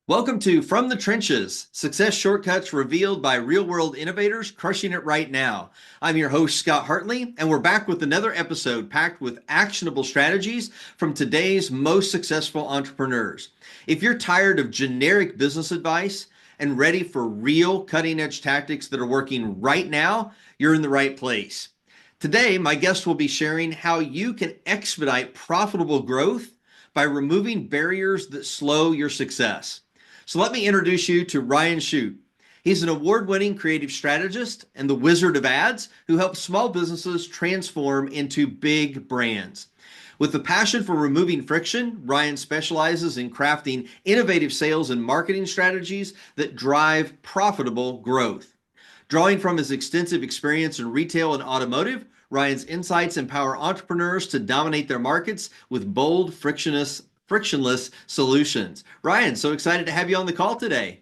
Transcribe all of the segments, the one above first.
Welcome to From the Trenches, success shortcuts revealed by real-world innovators crushing it right now. I'm your host, Scott Hartley, and we're back with another episode packed with actionable strategies from today's most successful entrepreneurs. If you're tired of generic business advice and ready for real cutting-edge tactics that are working right now, you're in the right place. Today, my guest will be sharing how you can expedite profitable growth by removing barriers that slow your success. So let me introduce you to Ryan Chute. He's an award-winning creative strategist and the wizard of ads who helps small businesses transform into big brands. With the passion for removing friction, Ryan specializes in crafting innovative sales and marketing strategies that drive profitable growth. Drawing from his extensive experience in retail and automotive, Ryan's insights empower entrepreneurs to dominate their markets with bold, frictionless solutions. Ryan, so excited to have you on the call today.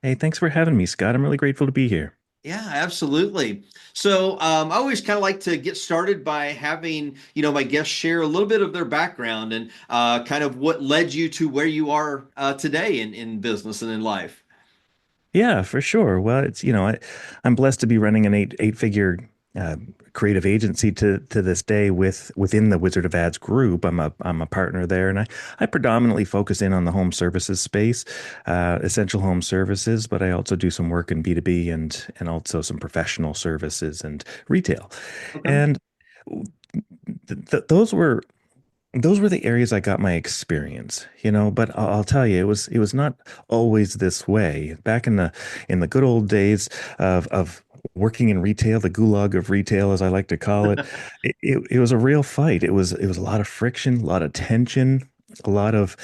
Hey, thanks for having me, Scott. I'm really grateful to be here. Yeah, absolutely. So I always kind of like to get started by having, my guests share a little bit of their background and kind of what led you to where you are today in business and in life. Yeah, for sure. Well, I'm blessed to be running an eight figure uh, creative agency to this day within the Wizard of Ads group. I'm a partner there, and I predominantly focus in on the home services space, essential home services, but I also do some work in B2B and also some professional services and retail. Okay. And those were the areas I got my experience. But I'll tell you, it was not always this way. Back in the good old days of working in retail, the gulag of retail, as I like to call it, it was a real fight. It was a lot of friction, a lot of tension, a lot of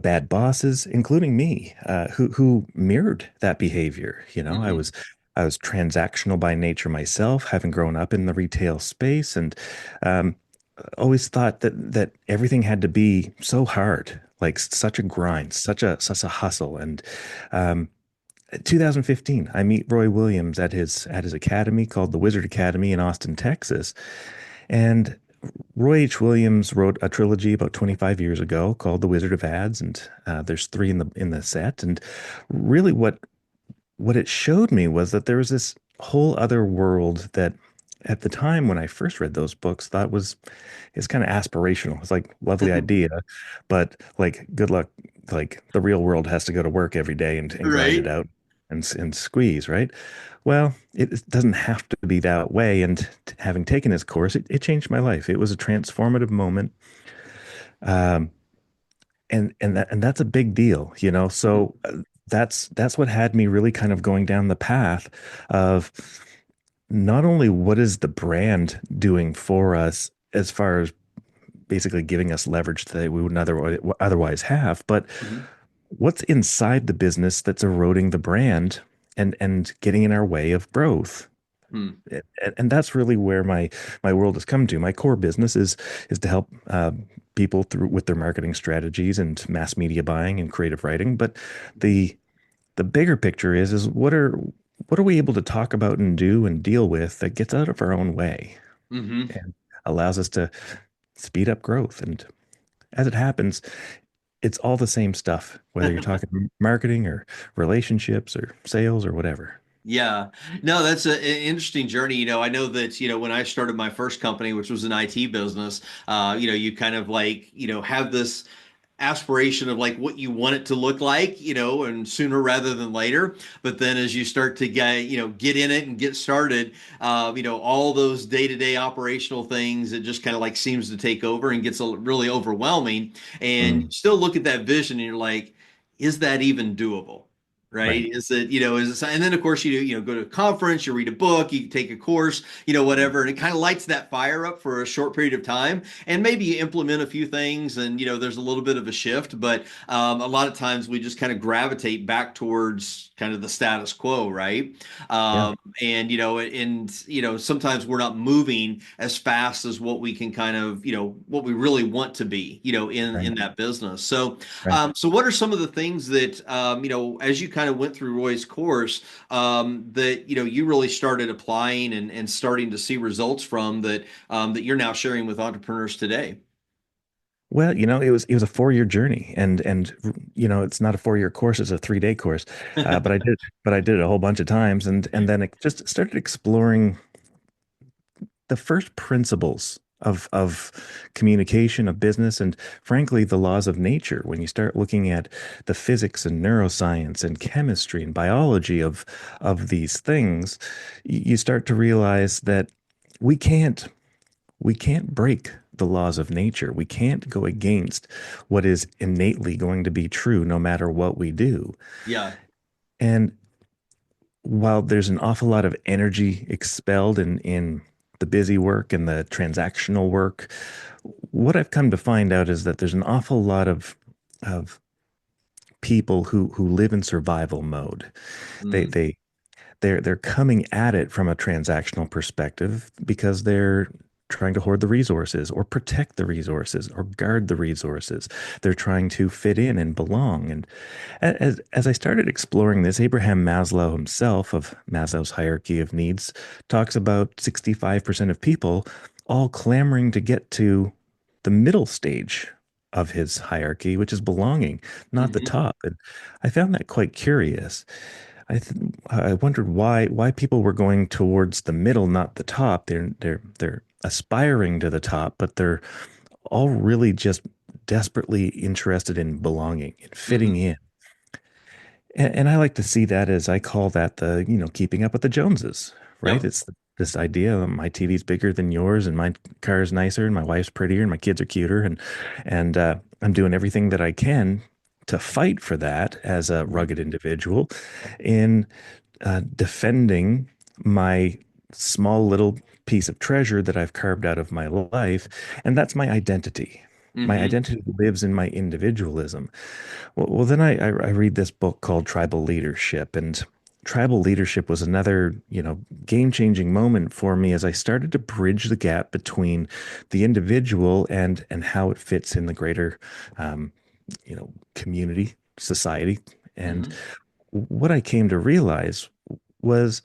bad bosses, including me, who mirrored that behavior. I Hmm. was I was transactional by nature myself, having grown up in the retail space, and um, always thought that everything had to be so hard, like such a grind, such a hustle. And um, 2015, I meet Roy Williams at his academy called the Wizard Academy in Austin, Texas. And Roy H. Williams wrote a trilogy about 25 years ago called The Wizard of Ads, and there's three in the set. And really, what it showed me was that there was this whole other world that at the time when I first read those books thought was it's kind of aspirational. It's like lovely idea, but like good luck. Like the real world has to go to work every day and grind it Right. out and squeeze, right? Well, it doesn't have to be that way. And having taken this course, it changed my life. It was a transformative moment. Um, and that's a big deal. Mhm. So that's what had me really kind of going down the path of not only what is the brand doing for us as far as basically giving us leverage that we wouldn't otherwise have, but Mhm. what's inside the business that's eroding the brand and getting in our way of growth. Hmm. And that's really where my world has come to. My core business is to help people through with their marketing strategies and mass media buying and creative writing. But the the bigger picture is what are we able to talk about and do and deal with that gets out of our own way Hmm. and allows us to speed up growth. And as it happens, it's all the same stuff, whether you're talking marketing or relationships or sales or whatever. Yeah, no, that's an interesting journey. I know that, when I started my first company, which was an IT business, you kind of like, have this aspiration of like what you want it to look like, and sooner rather than later. But then as you start to get in it and get started, all those day-to-day operational things, it just kind of like seems to take over and gets really overwhelming. And you Mm, still look at that vision and you're like, is that even doable? Right? right. And then of course go to a conference, you read a book, you take a course, whatever, and it kind of lights that fire up for a short period of time. And maybe you implement a few things and there's a little bit of a shift, but a lot of times we just kind of gravitate back towards kind of the status quo, right? Yeah. Sometimes we're not moving as fast as what we can kind of what we really want to be Right. in that business. So Right. so what are some of the things that as you kind of went through Roy's course that you really started applying and starting to see results from that that you're now sharing with entrepreneurs today? Well, it was a 4 year journey, and it's not a 4 year course; it's a 3 day course. But I did it a whole bunch of times, and then it just started exploring the first principles of communication, of business, and frankly, the laws of nature. When you start looking at the physics and neuroscience and chemistry and biology of these things, you start to realize that we can't we can't break the laws of nature. We can't go against what is innately going to be true no matter what we do. Yeah. And while there's an awful lot of energy expelled in the busy work and the transactional work, what I've come to find out is that there's an awful lot of people who live in survival mode. They Mm. they they're coming at it from a transactional perspective because they're trying to hoard the resources or protect the resources or guard the resources. They're trying to fit in and belong. And as I started exploring this, Abraham Maslow himself of Maslow's hierarchy of needs talks about 65% of people all clamoring to get to the middle stage of his hierarchy, which is belonging, not the Hmm. top. And I found that quite curious. I wondered why people were going towards the middle, not the top. They're aspiring to the top, but they're all really just desperately interested in belonging and fitting Hmm. in. And I like to see that as I call that keeping up with the Joneses, right? Yep. It's this idea that my TV's bigger than yours and my car is nicer and my wife's prettier and my kids are cuter and I'm doing everything that I can to fight for that as a Mhm. rugged individual in defending my small little piece of treasure that I've carved out of my life. And that's my identity. My Hmm. identity lives in my individualism. Well, then I read this book called Tribal Leadership, and tribal leadership was another, game-changing moment for me as I started to bridge the gap between the individual and how it fits in the greater, community, society. And Hmm. what I came to realize was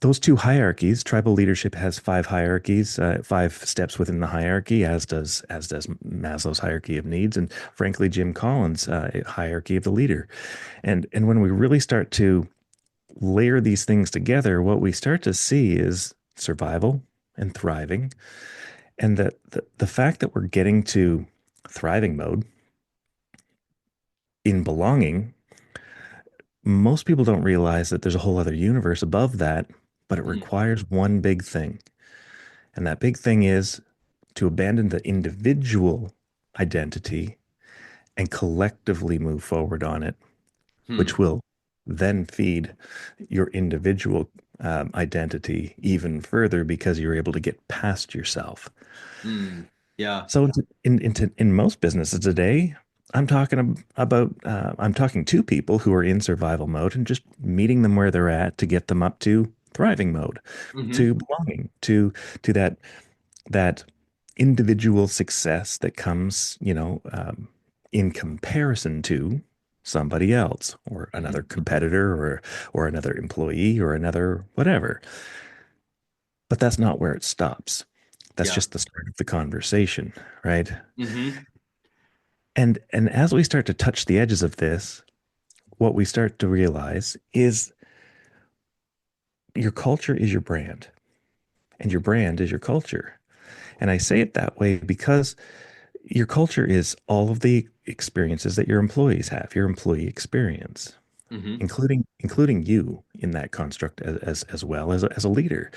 those two hierarchies. Tribal leadership has five hierarchies, five steps within the hierarchy, as does Maslow's hierarchy of needs, and frankly, Jim Collins' hierarchy of the leader. And when we really start to layer these things together, what we start to see is survival and thriving, and that the fact that we're getting to thriving mode in belonging, most people don't realize that there's a whole other universe above that, but it requires one big thing. And that big thing is to abandon the individual identity and collectively move forward on it, Hmm. which will then feed your individual identity even further because you're able to get past yourself. Mm. Yeah. So in most businesses today, I'm talking to people who are in survival mode and just meeting them where they're at to get them up to thriving mode, Hmm. to belonging, to that individual success that comes, in comparison to somebody else or another Hmm. competitor or another employee or another whatever. But that's not where it stops. That's Yeah. just the start of the conversation, right? Hmm. And as we start to touch the edges of this, what we start to realize is your culture is your brand, and your brand is your culture. And I say it that way because your culture is all of the experiences that your employees have, your employee experience, Hmm. including you in that construct as well as a leader.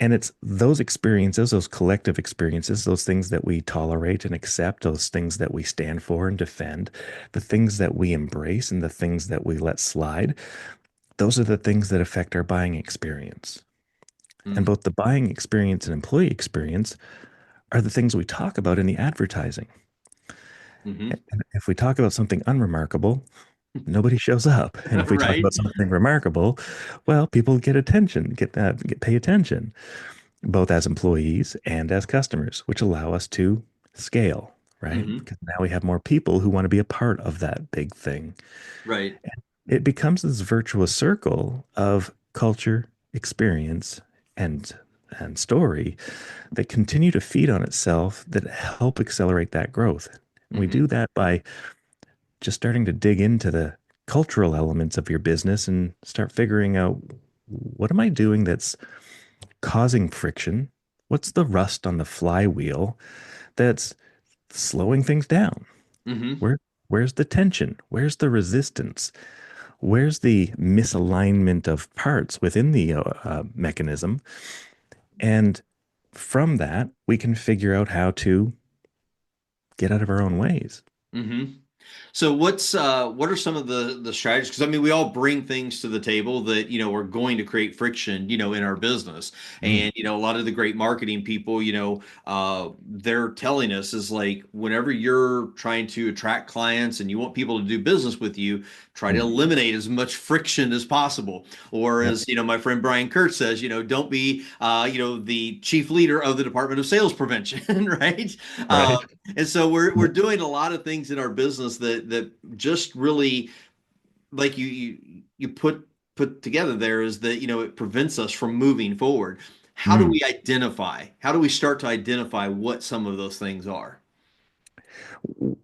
And it's those experiences, those collective experiences, those things that we tolerate and accept, those things that we stand for and defend, the things that we embrace and the things that we let slide. Those are the things that affect our buying experience. And Mm. both the buying experience and employee experience are the things we talk about in the advertising. Hmm. And if we talk about something unremarkable, nobody shows up. And if we talk Right. about something remarkable, well, people get attention, get pay attention, both as employees and as customers, which allow us to scale, right? Hmm. Because now we have more people who want to be a part of that big thing. Right. It becomes this virtuous circle of culture, experience, and and story that continue to feed on itself that help accelerate that growth. And we Hmm. do that by just starting to dig into the cultural elements of your business and start figuring out, what am I doing that's causing friction? What's the rust on the flywheel that's slowing things down? Hmm. Where where's the tension? Where's the resistance? Where's the misalignment of parts within the mechanism? And from that, we can figure out how to get out of our own ways. Hmm. So what are some of the strategies? Because I mean, we all bring things to the table that are going to create friction, in our business. Mm, And a lot of the great marketing people, they're telling us is like whenever you're trying to attract clients and you want people to do business with you, try to mm, eliminate as much friction as possible. Or yep, as my friend Brian Kurt says, don't be the chief leader of the Department of Sales Prevention, right? right. And so we're doing a lot of things in our business that just really like you put together there is that it prevents us from moving forward. How do Mm. we identify? How do we start to identify what some of those things are?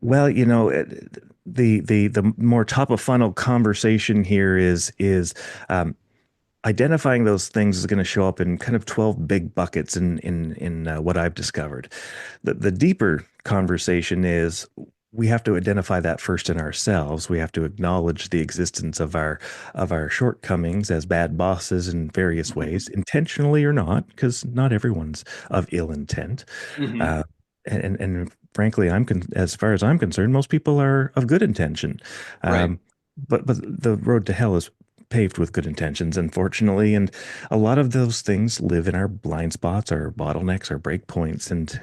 Well, the more top of funnel conversation here is identifying those things is going to show up in kind of 12 big buckets in what I've discovered. The deeper conversation is, we have to identify that first in ourselves. We have to acknowledge the existence of our shortcomings as bad bosses in various ways, intentionally or not, because not everyone's of ill intent. Hmm. Uh, and frankly, as far as I'm concerned, most people are of good intention. Right. Um, but the road to hell is paved with good intentions, unfortunately. And a lot of those things live in our blind spots, our bottlenecks, our break points. And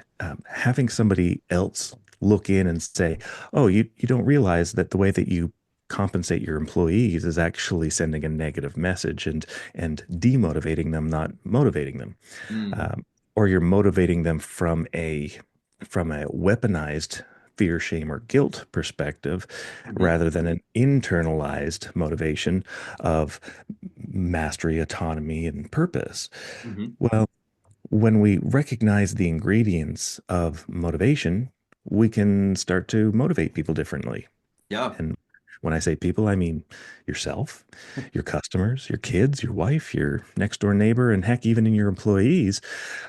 having somebody else look in and say, oh, you don't realize that the way that you compensate your employees is actually sending a negative message and demotivating them, not motivating them. Mm. Um, or you're motivating them from a weaponized fear, shame, or guilt perspective, Hmm. rather than an internalized motivation of mastery, autonomy, and purpose. Hmm. Well, when we recognize the ingredients of motivation, we can start to motivate people differently. Yeah. And when I say people, I mean yourself, your customers, your kids, your wife, your next door neighbor, and heck, even in your employees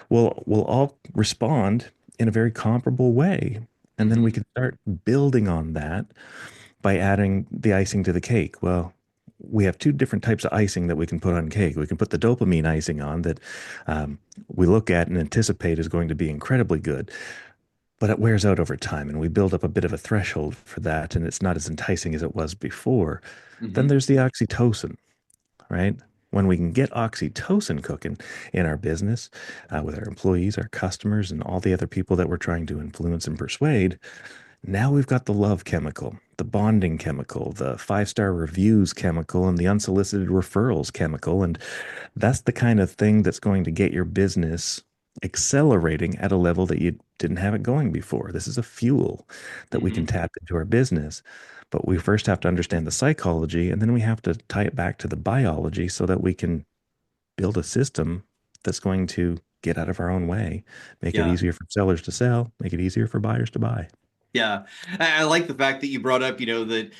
will all respond in a very comparable way. And then we Hmm. can start building on that by adding the icing to the cake. Well, we have two different types of icing that we can put on cake. We can put the dopamine icing on that um, we look at and anticipate is going to be incredibly good, but it wears out over time and we build up a bit of a threshold for that and it's not as enticing as it was before. Then Hmm. there's the oxytocin, right? When we can get oxytocin cooking in our business, with our employees, our customers, and all the other people that we're trying to influence and persuade, now we've got the love chemical, the bonding chemical, the five-star reviews chemical, and the unsolicited referrals chemical. And that's the kind of thing that's going to get your business accelerating at a level that you didn't have it going before. This is a fuel that we can Hmm. tap into our business. But we first have to understand the psychology, and then we have to tie it back to the biology so that we can build a system that's going to get out of our own way, make it Yeah. easier for sellers to sell, make it easier for buyers to buy. Yeah, I like the fact that you brought up, that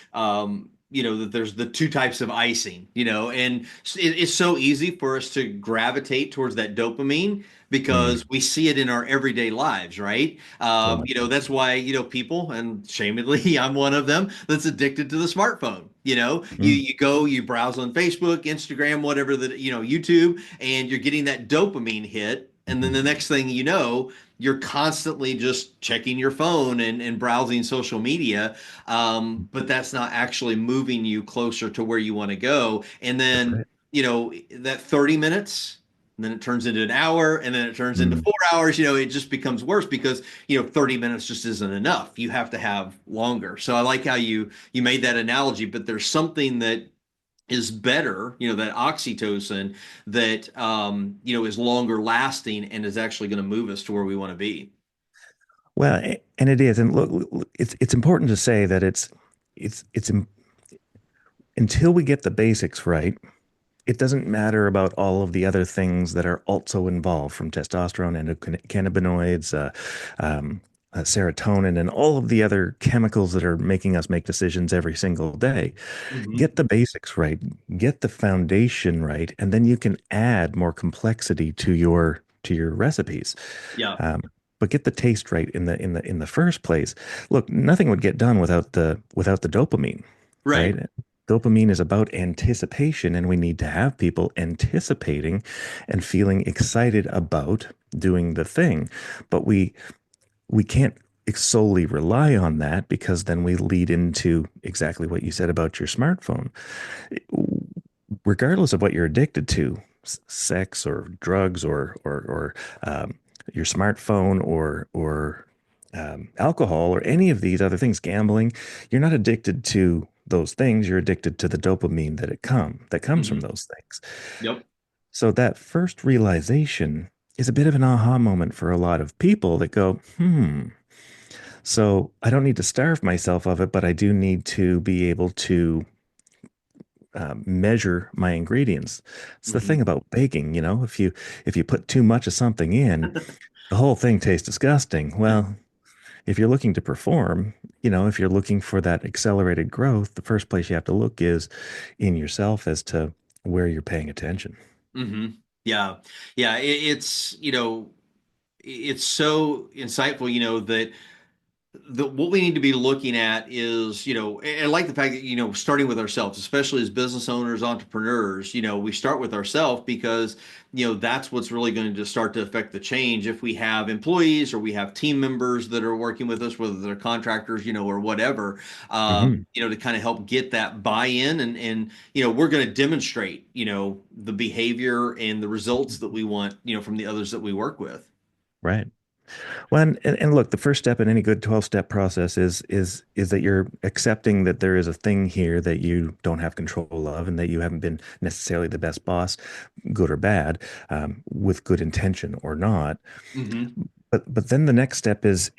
there's the two types of icing, and it's so easy for us to gravitate towards that dopamine Mm, because we see it in our everyday lives, right? so much. That's why, people, and shamedly, I'm one of them, that's addicted to the smartphone. Mm, You browse on Facebook, Instagram, whatever YouTube, and you're getting that dopamine hit, and then mhm. the next thing you know you're constantly just checking your phone and browsing social media, but that's not actually moving you closer to where you want to go. And That's then, right. that 30 minutes, and then it turns into an hour, and then it turns into Mm. 4 hours. It just becomes worse because 30 minutes just isn't enough. You have to have longer. So I like how you made that analogy, but there's something that is better, that oxytocin that is longer lasting and is actually going to move us to where we want to be. Well, and it is, and look, it's important to say that it's until we get the basics right, it doesn't matter about all of the other things that are also involved, from testosterone, endocannabinoids, serotonin, and all of the other chemicals that are making us make decisions every single day. Hmm. Get the basics right, get the foundation right, and then you can add more complexity to your recipes. Yeah. Um, but get the taste right in the first place. Look, nothing would get done without the dopamine, Right. right? Dopamine is about anticipation, and we need to have people anticipating and feeling excited about doing the thing. But we can't solely rely on that, because then we lead into exactly what you said about your smartphone. Regardless of what you're addicted to, sex or drugs or your smartphone or alcohol or any of these other things, gambling, you're not addicted to those things. You're addicted to the dopamine that comes from Hmm. those things. Yep. So that first realization is a bit of an aha moment for a lot of people that go, so I don't need to starve myself of it, but I do need to be able to measure my ingredients. It's the thing Hmm. about baking, if you put too much of something in, the whole thing tastes disgusting. Yeah. Well, if you're looking to perform, if you're looking for that accelerated growth, the first place you have to look is in yourself as to where you're paying attention. Hmm. Yeah. Yeah. It's, it's so insightful, that what we need to be looking at is, and I like the fact that, starting with ourselves, especially as business owners, entrepreneurs, we start with ourselves because, that's what's really going to start to affect the change. If we have employees or we have team members that are working with us, whether they're contractors, or whatever, Hmm. to kind of help get that buy-in and, we're going to demonstrate, the behavior and the results that we want, from the others that we work with. Right. Well, and look, the first step in any good 12-step process is that you're accepting that there is a thing here that you don't have control of, and that you haven't been necessarily the best boss, good or bad, with good intention or not. Hmm. But then the next step is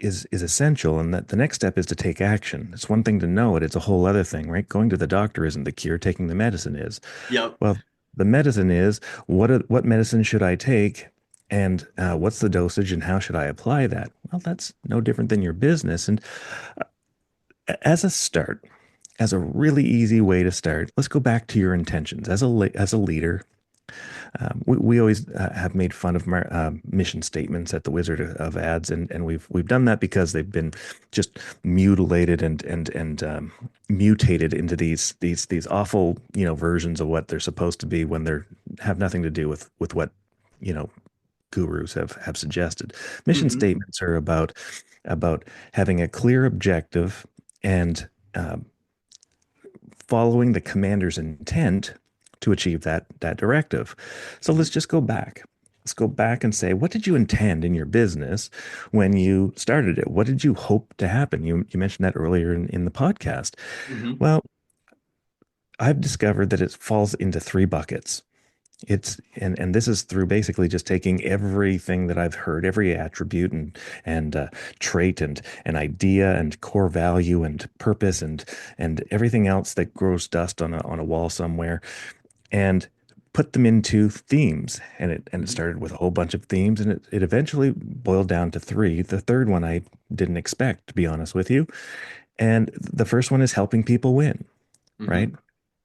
essential, and that the next step is to take action. It's one thing to know it; it's a whole other thing, right? Going to the doctor isn't the cure; taking the medicine is. Yep. Well, the medicine is what medicine should I take, and what's the dosage, and how should I apply that? Well, that's no different than your business. And as a start, as a really easy way to start, let's go back to your intentions as a leader. We always have made fun of mission statements at the Wizard of Ads, and we've done that because they've been just mutilated and mutated into these awful versions of what they're supposed to be when they're have nothing to do with what you know gurus have suggested. Mission Hmm. statements are about having a clear objective and following the commander's intent to achieve that directive. So let's just go back. Let's go back and say, what did you intend in your business when you started it? What did you hope to happen? You mentioned that earlier in the podcast. Hmm. Well, I've discovered that it falls into three buckets. And this is through basically just taking everything that I've heard, every attribute and trait and an idea and core value and purpose and everything else that grows dust on a wall somewhere, and put them into themes. And it Hmm. started with a whole bunch of themes, and it eventually boiled down to three. The third one I didn't expect, to be honest with you. And the first one is helping people win, right? Hmm.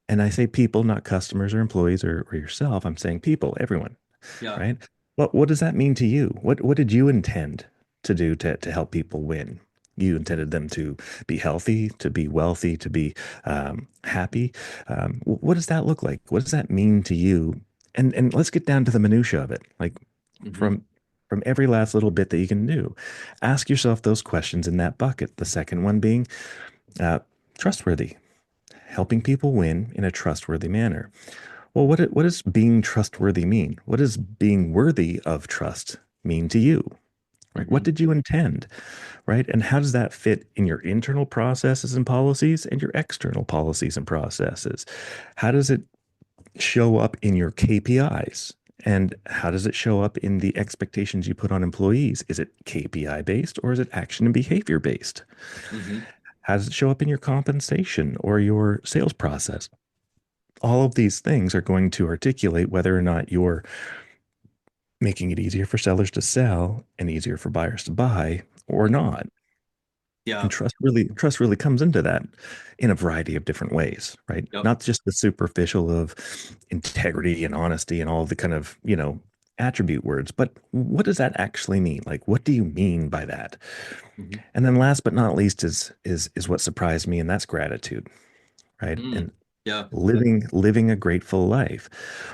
And I say people, not customers or employees or yourself. I'm saying people, everyone, Yeah. right? Well, what does that mean to you? What did you intend to do to help people win? You intended them to be healthy, to be wealthy, to be happy. What does that look like? What does that mean to you? And let's get down to the minutia of it, like Hmm. from from every last little bit that you can do. Ask yourself those questions in that bucket. The second one being uh, trustworthy, helping people win in a trustworthy manner. Well, what does being trustworthy mean? What does being worthy of trust mean to you? Right? What Hmm. did you intend? Right? And how does that fit in your internal processes and policies and your external policies and processes? How does it show up in your KPIs? And how does it show up in the expectations you put on employees? Is it KPI based or is it action and behavior based? Hmm. How does it show up in your compensation or your sales process? all of these things are going to articulate whether or not you're making it easier for sellers to sell and easier for buyers to buy or not. And Yeah. trust really comes into that in a variety of different ways, right? Yep. Not just the superficial of integrity and honesty and all the kind of, attribute words, but what does that actually mean? Like, what do you mean by that? Hmm. And then last but not least is what surprised me, and that's gratitude, right? Mm. And Yeah. living a grateful life.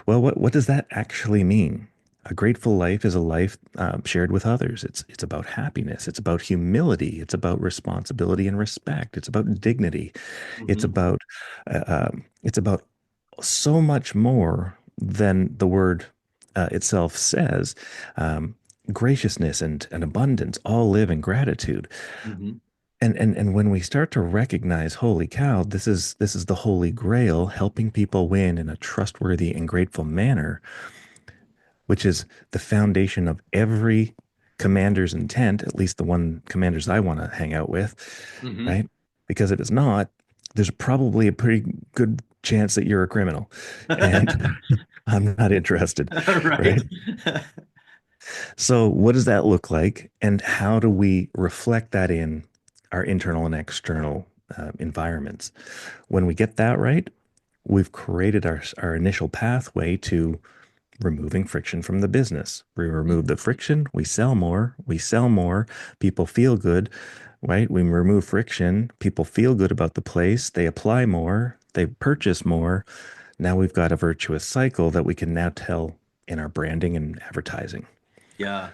Well, what does that actually mean? A grateful life is a life shared with others. It's about happiness. It's about humility. It's about responsibility and respect. It's about dignity. It's Hmm. about it's about so much more than the word itself says. Um, Graciousness and abundance all live in gratitude. Hmm. And when we start to recognize, holy cow, this is the holy grail, helping people win in a trustworthy and grateful manner, which is the foundation of every commander's intent, at least the one commanders I want to hang out with, Hmm. right? Because if it's not, there's probably a pretty good chance that you're a criminal. And I'm not interested, Right. right? So, what does that look like? And how do we reflect that in our internal and external environments? When we get that right, we've created our initial pathway to removing friction from the business. We remove the friction, we sell more, people feel good, right? We remove friction, people feel good about the place, they apply more, they purchase more. Now we've got a virtuous cycle that we can now tell in our branding and advertising. Yeah.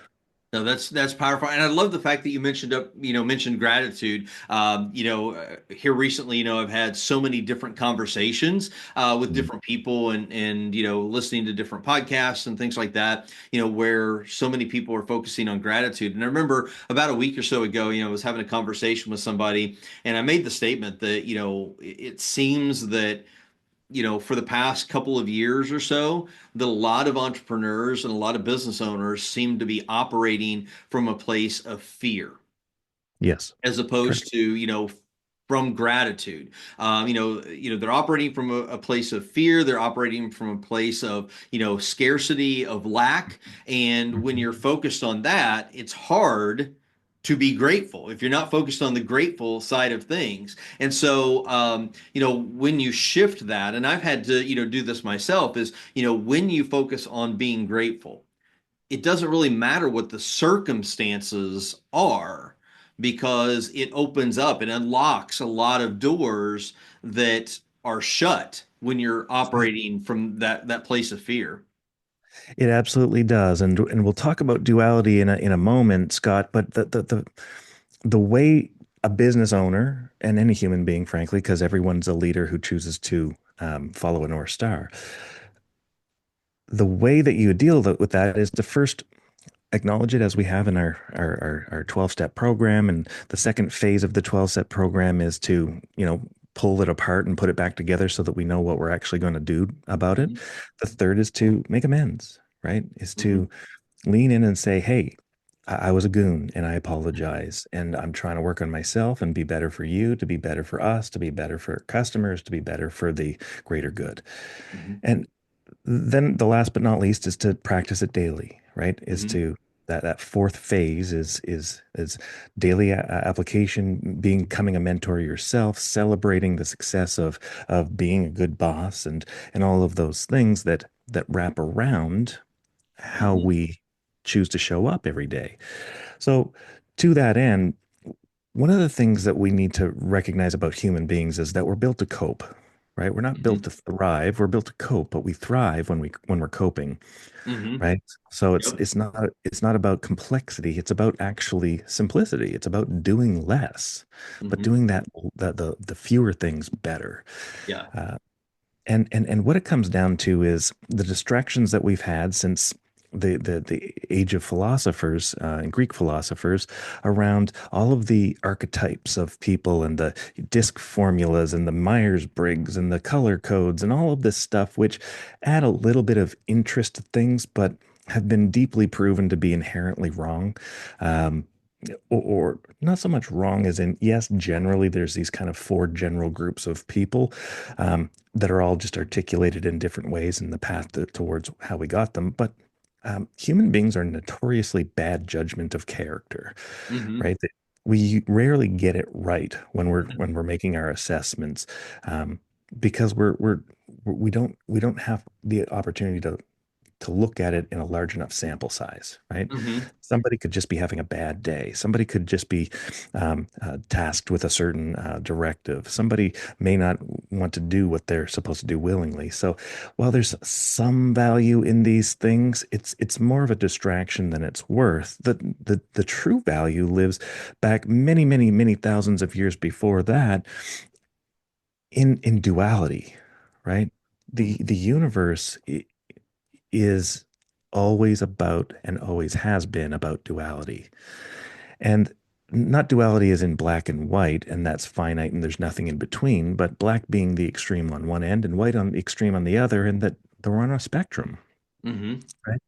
No, that's powerful, and I love the fact that you mentioned gratitude. Here recently, I've had so many different conversations with Mm. different people, and listening to different podcasts and things like that. Where so many people are focusing on gratitude. And I remember about a week or so ago, I was having a conversation with somebody, and I made the statement that it seems that for the past couple of years or so, that a lot of entrepreneurs and a lot of business owners seem to be operating from a place of fear Yes, as opposed correct. to from gratitude. They're operating from a place of fear. They're operating from a place of scarcity, of lack. And when Mhm. you're focused on that, it's hard to be grateful if you're not focused on the grateful side of things. And so, when you shift that, and I've had to do this myself, is when you focus on being grateful, it doesn't really matter what the circumstances are, because it opens up and unlocks a lot of doors that are shut when you're operating from that place of fear. It absolutely does, and we'll talk about duality in a moment, Scott. But the way a business owner and any human being, frankly, because everyone's a leader who chooses to follow a North Star, the way that you deal with that is to first acknowledge it as we have in our 12-step program. And the second phase of the 12-step program is to, pull it apart and put it back together so that we know what we're actually going to do about it. Mhm. The third is to make amends, right? Is Mhm. to lean in and say, hey, I was a goon and I apologize. And I'm trying to work on myself and be better for you, to be better for us, to be better for customers, to be better for the greater good. Mhm. And then the last but not least is to practice it daily, right? Is Mhm. to that fourth phase is daily application, becoming a mentor yourself, celebrating the success of being a good boss, and all of those things that wrap around how Mhm. we choose to show up every day. So to that end, one of the things that we need to recognize about human beings is that we're built to cope, right? We're not built Mhm. to thrive, we're built to cope, but we thrive when we're coping, Mhm. right? So it's Yep. it's not it's not about complexity, it's about actually simplicity. It's about doing less, but Mhm. doing the fewer things better. Yeah. Uh, and what it comes down to is the distractions that we've had since the age of philosophers and Greek philosophers around all of the archetypes of people and the disc formulas and the Myers-Briggs and the color codes and all of this stuff, which add a little bit of interest to things, but have been deeply proven to be inherently wrong. Um, or not so much wrong as in, yes, generally there's these kind of four general groups of people that are all just articulated in different ways in the path towards how we got them. But human beings are notoriously bad judgment of character, Mm-hmm. right? We rarely get it right when we're making our assessments, um, because we don't have the opportunity to look at it in a large enough sample size, right? Mm-hmm. Somebody could just be having a bad day. Somebody could just be tasked with a certain directive. Somebody may not want to do what they're supposed to do willingly. So while there's some value in these things, it's more of a distraction than it's worth. The true value lives back many, many, many thousands of years before that in duality, right? The universe is always about and always has been about duality. And not duality as in black and white, and that's finite and there's nothing in between, but black being the extreme on one end and white on the extreme on the other, and that they're on a spectrum, Mm-hmm. right?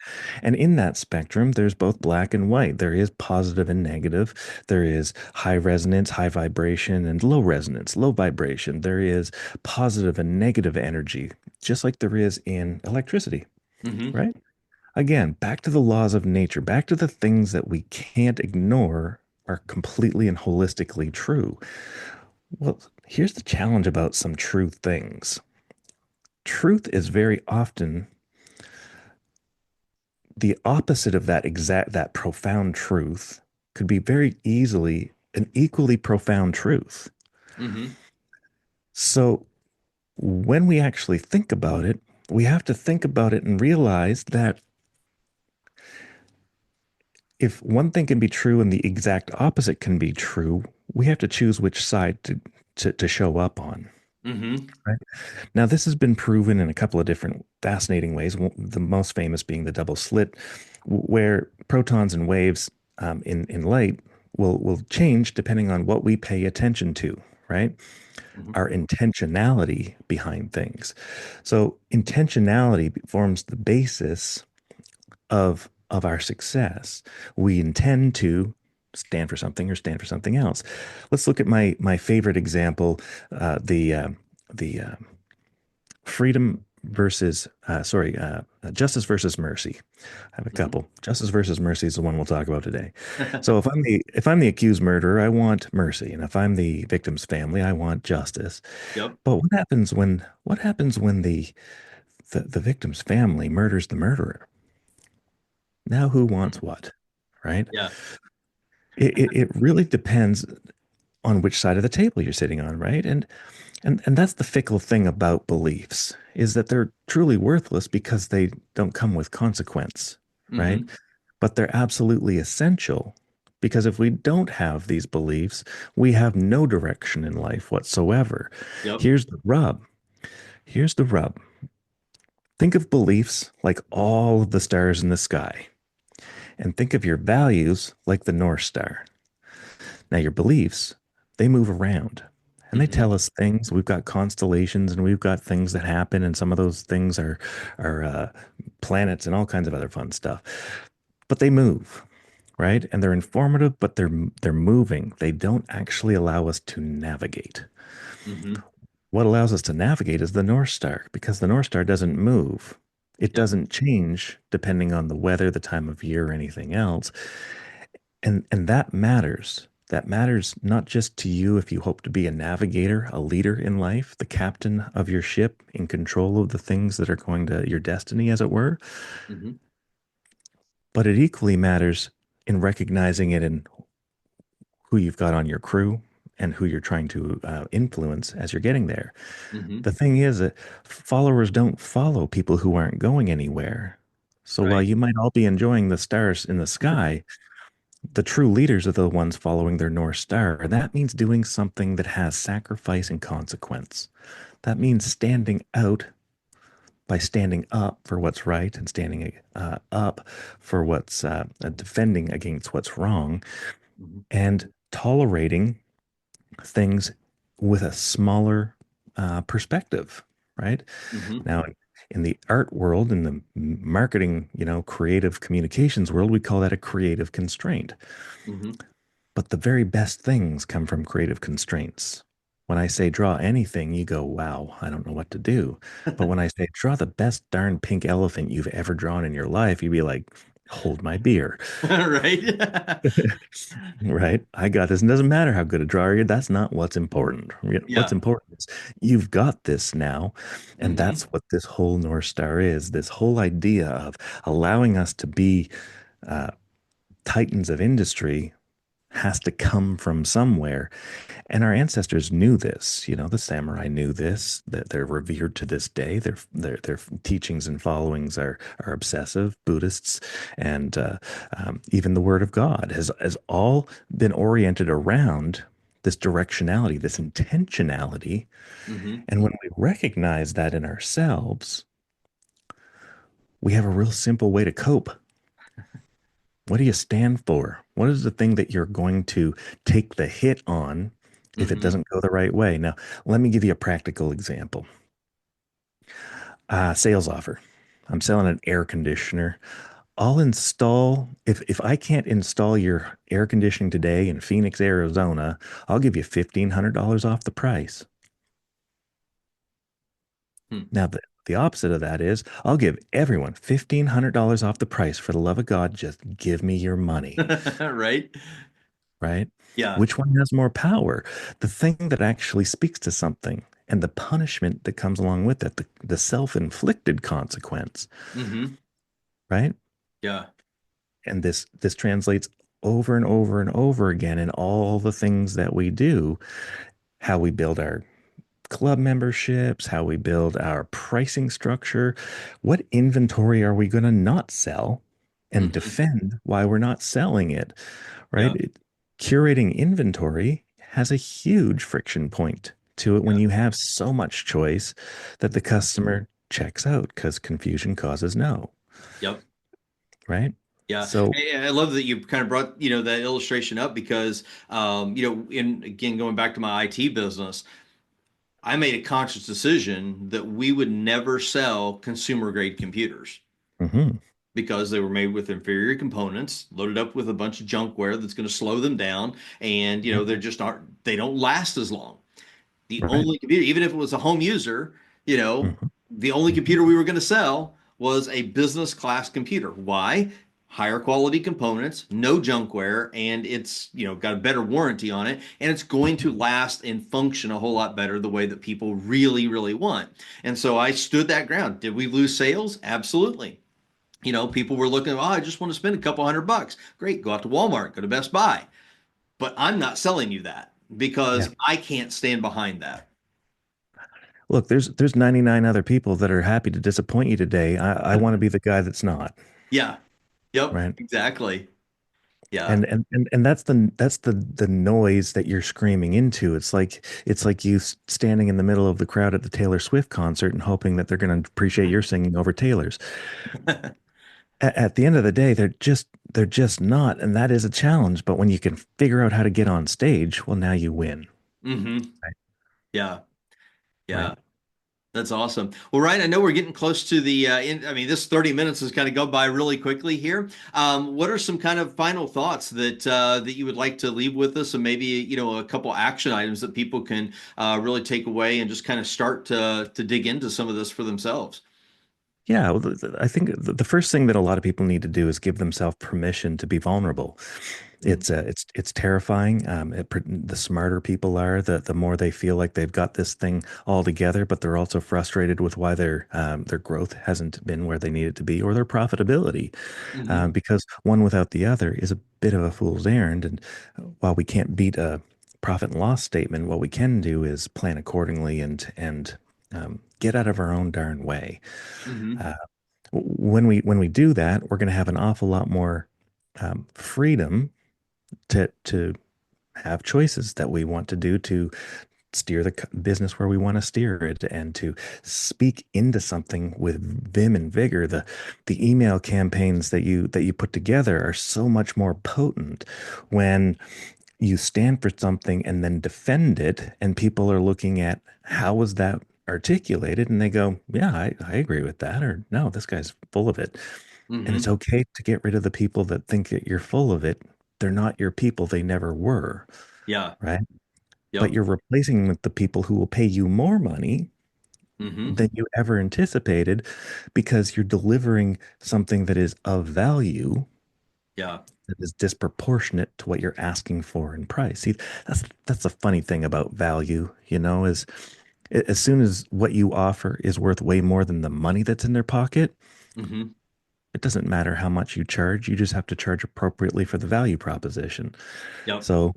And in that spectrum, there's both black and white. There is positive and negative. There is high resonance, high vibration, and low resonance, low vibration. There is positive and negative energy, just like there is in electricity, Mm-hmm. right? Again, back to the laws of nature, back to the things that we can't ignore are completely and holistically true. Well, here's the challenge about some true things. Truth is very often the opposite of that profound truth could be very easily an equally profound truth. Mm-hmm. So when we actually think about it, we have to think about it and realize that if one thing can be true and the exact opposite can be true, we have to choose which side to show up on. Mm-hmm. Right. Now, this has been proven in a couple of different fascinating ways. The most famous being the double slit, where protons and waves in light will change depending on what we pay attention to, right? Mm-hmm. Our intentionality behind things. So intentionality forms the basis of our success. We intend to stand for something or stand for something else. Let's look at my favorite example, the freedom versus justice versus mercy. I have a Mm-hmm. couple. Justice versus mercy is the one we'll talk about today. So if I'm the accused murderer, I want mercy, and if I'm the victim's family, I want justice. Yep. But what happens when the victim's family murders the murderer? Now who wants what, right? Yeah. It really depends on which side of the table you're sitting on, right? And that's the fickle thing about beliefs is that they're truly worthless because they don't come with consequence, right? Mm-hmm. But they're absolutely essential because if we don't have these beliefs, we have no direction in life whatsoever. Yep. Here's the rub. Here's the rub. Think of beliefs like all of the stars in the sky, and think of your values like the North Star. Now, your beliefs, they move around and they Mm-hmm. tell us things. We've got constellations and we've got things that happen, and some of those things are planets and all kinds of other fun stuff. But they move, right? And they're informative, but they're moving. They don't actually allow us to navigate. Mm-hmm. What allows us to navigate is the North Star, because the North Star doesn't move. It Yep. doesn't change depending on the weather, the time of year, or anything else. And that matters. That matters not just to you if you hope to be a navigator, a leader in life, the captain of your ship in control of the things that are going to your destiny, as it were, Mm-hmm. but it equally matters in recognizing it in who you've got on your crew and who you're trying to influence as you're getting there. Mm-hmm. The thing is that followers don't follow people who aren't going anywhere. So while Right. you might all be enjoying the stars in the sky, the true leaders are the ones following their North Star. And that means doing something that has sacrifice and consequence. That means standing out by standing up for what's right and standing up for what's defending against what's wrong Mm-hmm. and tolerating things with a smaller perspective, right? Mm-hmm. Now, in the art world, in the marketing, creative communications world, we call that a creative constraint. Mm-hmm. But the very best things come from creative constraints. When I say draw anything, you go, wow, I don't know what to do. But when I say draw the best darn pink elephant you've ever drawn in your life, you'd be like, hold my beer. Right? Right? I got this. It doesn't matter how good a drawer you're. That's not what's important. What's Yeah. important is you've got this now. And Hmm. that's what this whole North Star is. This whole idea of allowing us to be uh, titans of industry has to come from somewhere. And our ancestors knew this. You know, the samurai knew this, that they're revered to this day. Their teachings and followings are obsessive. Buddhists and even the Word of God has all been oriented around this directionality, this intentionality. Hmm. And when we recognize that in ourselves, we have a real simple way to cope. What do you stand for? What is the thing that you're going to take the hit on if it Hmm. doesn't go the right way? Now, let me give you a practical example. Sales offer. I'm selling an air conditioner. I'll install, if I can't install your air conditioning today in Phoenix, Arizona, I'll give you $1,500 off the price. Now, the opposite of that is I'll give everyone $1,500 off the price. For the love of God, just give me your money. Right? Right? Yeah. Which one has more power? The thing that actually speaks to something and the punishment that comes along with it, the self-inflicted consequence, Hmm. right? Yeah. And this translates over and over and over again in all the things that we do, how we build our club memberships, how we build our pricing structure, what inventory are we going to not sell and Hmm. defend why we're not selling it, right? Yeah. Curating inventory has a huge friction point to it when Yeah. you have so much choice that the customer checks out because confusion causes no, Yep. right? Yeah, So, I love that you kind of brought, that illustration up because, in again going back to my IT business, I made a conscious decision that we would never sell consumer grade computers mhm, because they were made with inferior components, loaded up with a bunch of junkware that's going to slow them down, and mhm, they don't last as long. The right, only computer, even if it was a home user, mhm, the only mhm, computer we were going to sell was a business class computer. Why? Higher quality components, no junkware, and it's, got a better warranty on it, and it's going to last and function a whole lot better the way that people really, really want. And so I stood that ground. Did we lose sales? Absolutely. People were looking, oh, I just want to spend a couple $100. Great, go out to Walmart, go to Best Buy. But I'm not selling you that yeah. because I can't stand behind that. Look, there's 99 other people that are happy to disappoint you today. I want to be the guy that's not, Yeah. Yep. right? Exactly. Yeah. And that's the noise that you're screaming into. It's like you standing in the middle of the crowd at the Taylor Swift concert and hoping that they're going to appreciate your singing over Taylor's. At the end of the day, they're just not, and that is a challenge. But when you can figure out how to get on stage, well, now you win. Hmm. Right? Yeah. Right? Yeah. That's awesome. Well, Ryan, I know we're getting close to the end. I mean, this 30 minutes has kind of gone by really quickly here. What are some kind of final thoughts that you would like to leave with us, and maybe, a couple action items that people can really take away and just kind of start to dig into some of this for themselves? Yeah, well, I think the first thing that a lot of people need to do is give themselves permission to be vulnerable. It's terrifying. The smarter people are, the more they feel like they've got this thing all together, but they're also frustrated with why their growth hasn't been where they need it to be, or their profitability, Hmm. because one without the other is a bit of a fool's errand. And while we can't beat a profit and loss statement, what we can do is plan accordingly and get out of our own darn way. Hmm. Uh, when we do that, we're going to have an awful lot more freedom to have choices that we want to do to steer the business where we want to steer it and to speak into something with vim and vigor. The email campaigns that you put together are so much more potent when you stand for something and then defend it, and people are looking at how was that articulated, and they go, yeah, I agree with that, or no, this guy's full of it. And it's Hmm. okay to get rid of the people that think that you're full of it, they're not your people. They never were, Yeah. right? But Yep. you're replacing them with the people who will pay you more money Mm-hmm. than you ever anticipated because you're delivering something that is of value Yeah. that is disproportionate to what you're asking for in price. See, that's the funny thing about value, is as soon as what you offer is worth way more than the money that's in their pocket, Mm-hmm. it doesn't matter how much you charge. You just have to charge appropriately for the value proposition. Yep. So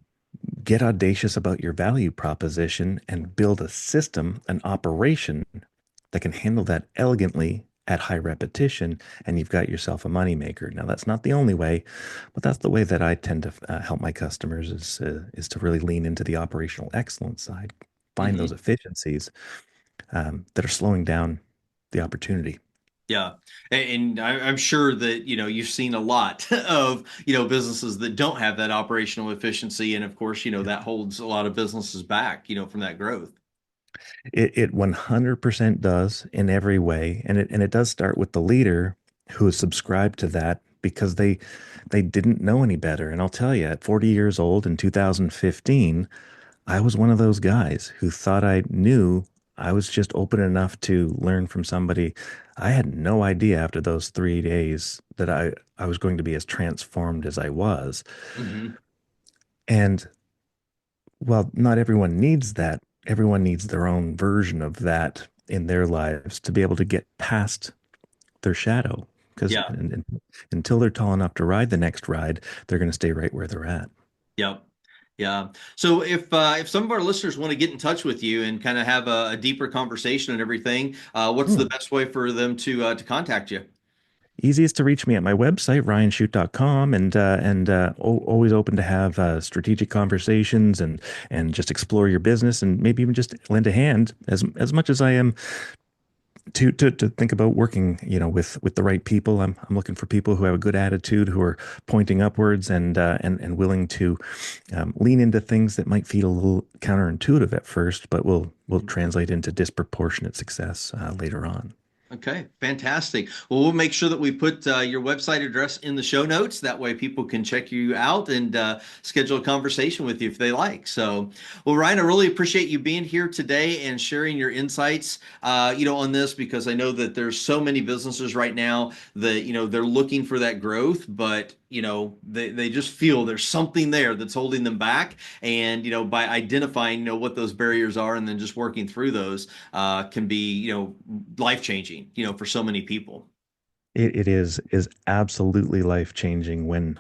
get audacious about your value proposition and build a system, an operation that can handle that elegantly at high repetition, and you've got yourself a moneymaker. Now, that's not the only way, but that's the way that I tend to help my customers is to really lean into the operational excellence side, find Mm-hmm. those efficiencies that are slowing down the opportunity. Yeah. And I'm sure that, you've seen a lot of, businesses that don't have that operational efficiency. And of course, that holds a lot of businesses back, from that growth. It 100% does in every way, and it does start with the leader who is subscribed to that because they didn't know any better. And I'll tell you, at 40 years old in 2015, I was one of those guys who thought I knew. I was just open enough to learn from somebody. I had no idea after those 3 days that I was going to be as transformed as I was. Mm-hmm. And well, not everyone needs that. Everyone needs their own version of that in their lives to be able to get past their shadow. Because Yeah. until they're tall enough to ride the next ride, they're going to stay right where they're at. Yep. Yeah. So if some of our listeners want to get in touch with you and kind of have a deeper conversation and everything, what's the Hmm. best way for them to contact you? Easiest to reach me at my website, ryanchute.com, and always open to have strategic conversations and just explore your business and maybe even just lend a hand as much as I am to think about working, with the right people. I'm looking for people who have a good attitude, who are pointing upwards and willing to lean into things that might feel a little counterintuitive at first, but will translate into disproportionate success later on. Okay, fantastic. Well, we'll make sure that we put your website address in the show notes. That way, people can check you out and schedule a conversation with you if they like. So, well, Ryan, I really appreciate you being here today and sharing your insights, on this because I know that there's so many businesses right now that they're looking for that growth, but they just feel there's something there that's holding them back. And by identifying what those barriers are and then just working through those can be life changing for so many people. It is absolutely life changing when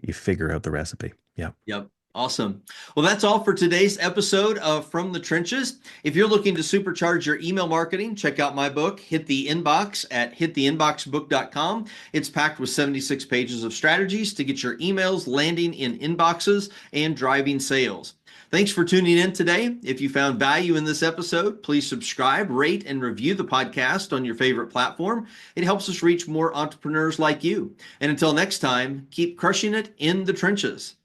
you figure out the recipe. Yeah. Yep. Awesome. Well, that's all for today's episode of From the Trenches. If you're looking to supercharge your email marketing, check out my book, Hit the Inbox, at hittheinboxbook.com. It's packed with 76 pages of strategies to get your emails landing in inboxes and driving sales. Thanks for tuning in today. If you found value in this episode, please subscribe, rate, and review the podcast on your favorite platform. It helps us reach more entrepreneurs like you. And until next time, keep crushing it in the trenches.